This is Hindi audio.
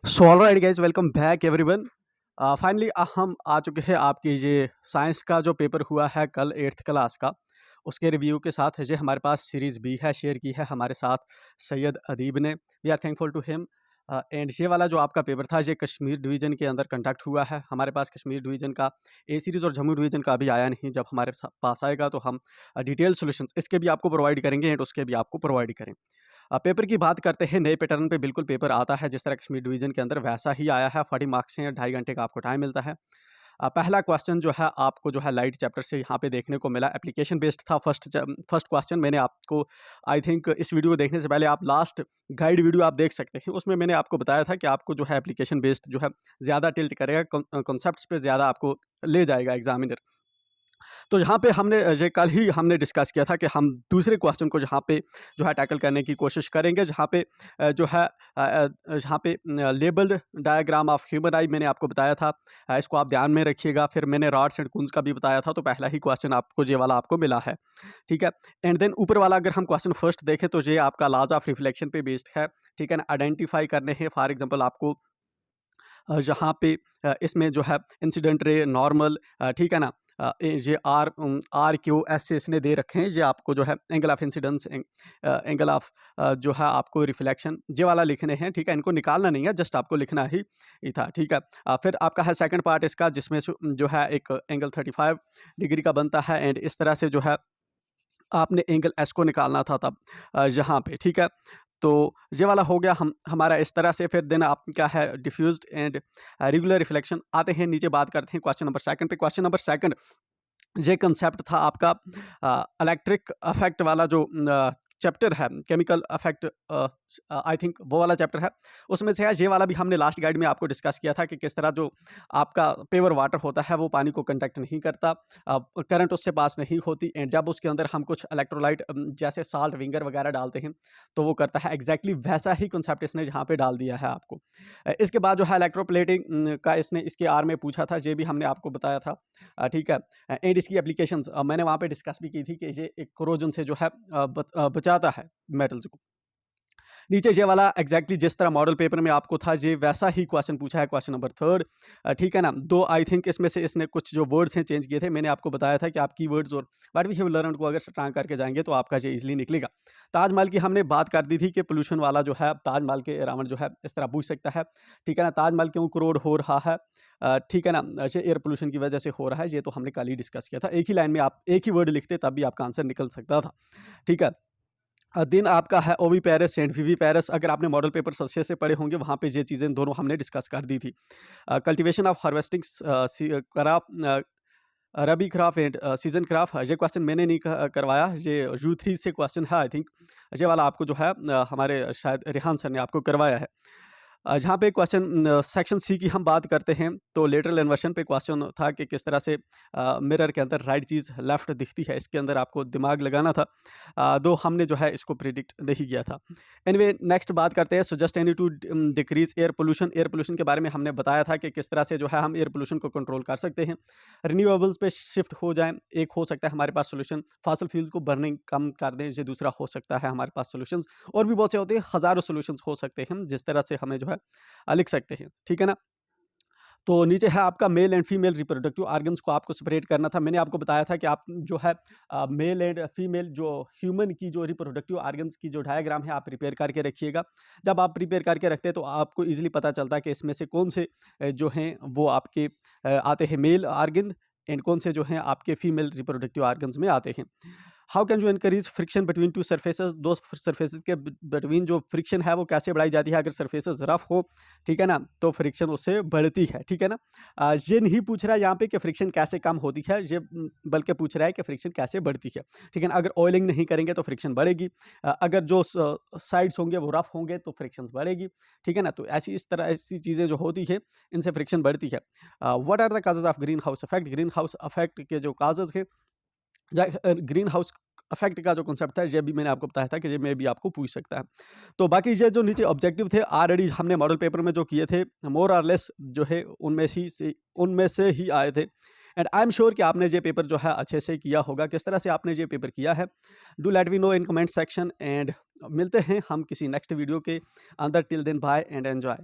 So alright guys, welcome back everyone. Finally हम आ चुके हैं आपकी ये साइंस का जो पेपर हुआ है कल 8th क्लास का, उसके रिव्यू के साथ ये हमारे पास सीरीज़ बी है, शेयर की है हमारे साथ सैयद अदीब ने। We are thankful to him. And ये वाला जो आपका पेपर था ये कश्मीर डिवीज़न के अंदर कंडक्ट हुआ है। हमारे पास कश्मीर डिवीज़न का ए सीरीज़ और जम्मू डिवीज़न का अभी आया नहीं। जब हमारे पास आएगा तो हम डिटेल सॉल्यूशंस इसके भी आपको प्रोवाइड करेंगे एंड उसके भी आपको प्रोवाइड करें। पेपर की बात करते हैं, नए पैटर्न पे बिल्कुल पेपर आता है जिस तरह कश्मीर डिवीजन के अंदर वैसा ही आया है। 40 मार्क्स हैं, 2.5 घंटे का आपको टाइम मिलता है। पहला क्वेश्चन जो है आपको जो है लाइट चैप्टर से यहाँ पे देखने को मिला, एप्लीकेशन बेस्ड था। फर्स्ट क्वेश्चन मैंने आपको, आई थिंक इस वीडियो को देखने से पहले आप लास्ट गाइड वीडियो आप देख सकते हैं, उसमें मैंने आपको बताया था कि आपको जो है एप्लीकेशन बेस्ड जो है ज़्यादा टिल्ट करेगा, कॉन्सेप्ट्स पे ज़्यादा आपको ले जाएगा एग्जामिनर। तो यहाँ पे हमने ये कल ही हमने डिस्कस किया था कि हम दूसरे क्वेश्चन को जहाँ पे जो है टैकल करने की कोशिश करेंगे, जहाँ पे जो है जहाँ पे लेबल्ड डायग्राम ऑफ ह्यूमन आई मैंने आपको बताया था। इसको आप ध्यान में रखिएगा। फिर मैंने रॉड्स एंड कून्स का भी बताया था, तो पहला ही क्वेश्चन आपको ये वाला आपको मिला है, ठीक है। एंड देन ऊपर वाला अगर हम क्वेश्चन फर्स्ट देखें तो ये आपका लॉज ऑफ रिफ्लेक्शन पे बेस्ड है, ठीक है ना। आइडेंटिफाई करने हैं, फॉर एग्जाम्पल आपको जहाँ पे इसमें जो है इंसिडेंट रे नॉर्मल, ठीक है ना। ये आर क्यू एस से इसने दे रखे हैं। ये आपको जो है angle of incidence, angle of जो है आपको रिफ्लेक्शन, ये वाला लिखने हैं, ठीक है। इनको निकालना नहीं है, जस्ट आपको लिखना ही था, ठीक है। फिर आपका है सेकंड पार्ट इसका, जिसमें जो है एक एंगल 35 डिग्री का बनता है एंड इस तरह से जो है आपने एंगल एस को निकालना था तब यहाँ पे, ठीक है। तो ये वाला हो गया हमारा इस तरह से। फिर देन आप क्या है डिफ्यूज्ड एंड रेगुलर रिफ्लेक्शन। आते हैं नीचे, बात करते हैं क्वेश्चन नंबर सेकंड पे। क्वेश्चन नंबर सेकंड ये कंसेप्ट था आपका इलेक्ट्रिक अफेक्ट वाला जो चैप्टर है, केमिकल अफेक्ट, आई थिंक वो वाला चैप्टर है। उसमें से है ये वाला भी हमने लास्ट गाइड में आपको डिस्कस किया था कि किस तरह जो आपका प्योर वाटर होता है वो पानी को कंडक्ट नहीं करता, करंट उससे पास नहीं होती एंड जब उसके अंदर हम कुछ इलेक्ट्रोलाइट जैसे साल्ट विंगर वगैरह डालते हैं तो वो करता है। एग्जैक्टली वैसा ही कंसेप्ट इसने यहाँ पे डाल दिया है आपको। इसके बाद जो है इलेक्ट्रोप्लेटिंग का इसने इसके आर में पूछा था, ये भी हमने आपको बताया था, ठीक है। एंड इसकी एप्लीकेशंस मैंने वहाँ पे डिस्कस भी की थी कि ये एक कोरोजन से जो है बचाता है मेटल्स को। नीचे ये वाला एग्जैक्टली जिस तरह मॉडल पेपर में आपको था, ये वैसा ही क्वेश्चन पूछा है, क्वेश्चन नंबर थर्ड, ठीक है ना। दो आई थिंक इसमें से इसने कुछ जो वर्ड्स हैं चेंज किए थे। मैंने आपको बताया था कि आप कीवर्ड्स और व्हाट वी हैव लर्नड को अगर स्ट्रांग करके जाएंगे तो आपका ये इजीली निकलेगा। ताजमहल की हमने बात कर दी थी कि पोल्यूशन वाला जो है ताजमहल के रावण जो है इस तरह पूछ सकता है, ठीक है ना। ताजमहल क्यों करोड़ हो रहा है, ठीक है ना। ये एयर पोल्यूशन की वजह से हो रहा है, ये तो हमने कल ही डिस्कस किया था। एक ही लाइन में आप एक ही वर्ड लिखते तब भी आपका आंसर निकल सकता था, ठीक है। दिन आपका है ओवी पेरिस एंड वीवी पेरिस। अगर आपने मॉडल पेपर अच्छे से पढ़े होंगे वहाँ पे ये चीज़ें दोनों हमने डिस्कस कर दी थी। Cultivation of harvesting crop, rabi crop and season crop, ये क्वेश्चन मैंने नहीं करवाया, ये U3 से क्वेश्चन है आई थिंक। ये वाला आपको जो है हमारे शायद रेहान सर ने आपको करवाया है। जहाँ पे क्वेश्चन सेक्शन सी की हम बात करते हैं तो लेटरल इन्वर्शन पे क्वेश्चन था कि किस तरह से मिरर के अंदर राइट चीज़ लेफ्ट दिखती है। इसके अंदर आपको दिमाग लगाना था, दो हमने जो है इसको प्रिडिक्ट नहीं किया था। एनीवे नेक्स्ट बात करते हैं suggest any two decrease air pollution. Air pollution के बारे में हमने बताया था कि किस तरह से जो है हम एयर पोल्यूशन को कंट्रोल कर सकते हैं, रिन्यूएबल्स पे शिफ्ट हो जाएं। एक हो सकता है हमारे पास सोल्यूशन फॉसिल फ्यूल्स को बर्निंग कम कर दें, ये दूसरा हो सकता है हमारे पास सोल्यूशंस। और भी बहुत से होते हैं, हज़ारों सॉल्यूशंस हो सकते हैं जिस तरह से हमें जो है लिख सकते हैं, ठीक है ना। तो नीचे है आपका male and female reproductive organs को आपको सेपरेट करना था। मैंने आपको बताया था कि आप जो है मेल एंड फीमेल जो ह्यूमन की जो रिप्रोडक्टिव ऑर्गन्स की जो डायग्राम है आप प्रिपेयर करके रखिएगा। जब आप प्रिपेयर करके रखते हैं तो आपको इजीली पता चलता है कि इसमें से कौन से जो हैं वो आपके आते हैं मेल ऑर्गन एंड कौन से जो हैं आपके फीमेल रिप्रोडक्टिव ऑर्गन्स में आते हैं। How can you increase friction between two surfaces. दो सर्फेसेस के बिटवीन जो फ्रिक्शन है वो कैसे बढ़ाई जाती है। अगर सर्फेसेस रफ हो, ठीक है ना, तो फ्रिक्शन उससे बढ़ती है, ठीक है ना। ये नहीं पूछ रहा है यहाँ पे कि फ्रिक्शन कैसे कम होती है, ये बल्कि पूछ रहा है कि फ्रिक्शन कैसे बढ़ती है, ठीक है ना। अगर ऑयलिंग नहीं करेंगे तो फ्रिक्शन बढ़ेगी, अगर जो साइड्स होंगे वो रफ होंगे तो फ्रिक्शन बढ़ेगी, ठीक है ना। तो ऐसी इस तरह ऐसी चीज़ें जो होती है इनसे फ्रिक्शन बढ़ती है। What are the causes of greenhouse effect. Greenhouse effect के जो काजेज है, ग्रीन हाउस इफेक्ट का जो कॉन्सेप्ट था ये भी मैंने आपको बताया था कि ये में भी आपको पूछ सकता है। तो बाकी ये जो नीचे ऑब्जेक्टिव थे ऑलरेडी हमने मॉडल पेपर में जो किए थे मोर और लेस जो है उनमें से ही आए थे। एंड आई एम श्योर कि आपने ये पेपर जो है अच्छे से किया होगा। किस तरह से आपने ये पेपर किया है do let we know in comment section and मिलते हैं हम किसी नेक्स्ट वीडियो के अंदर। Till then bye and enjoy.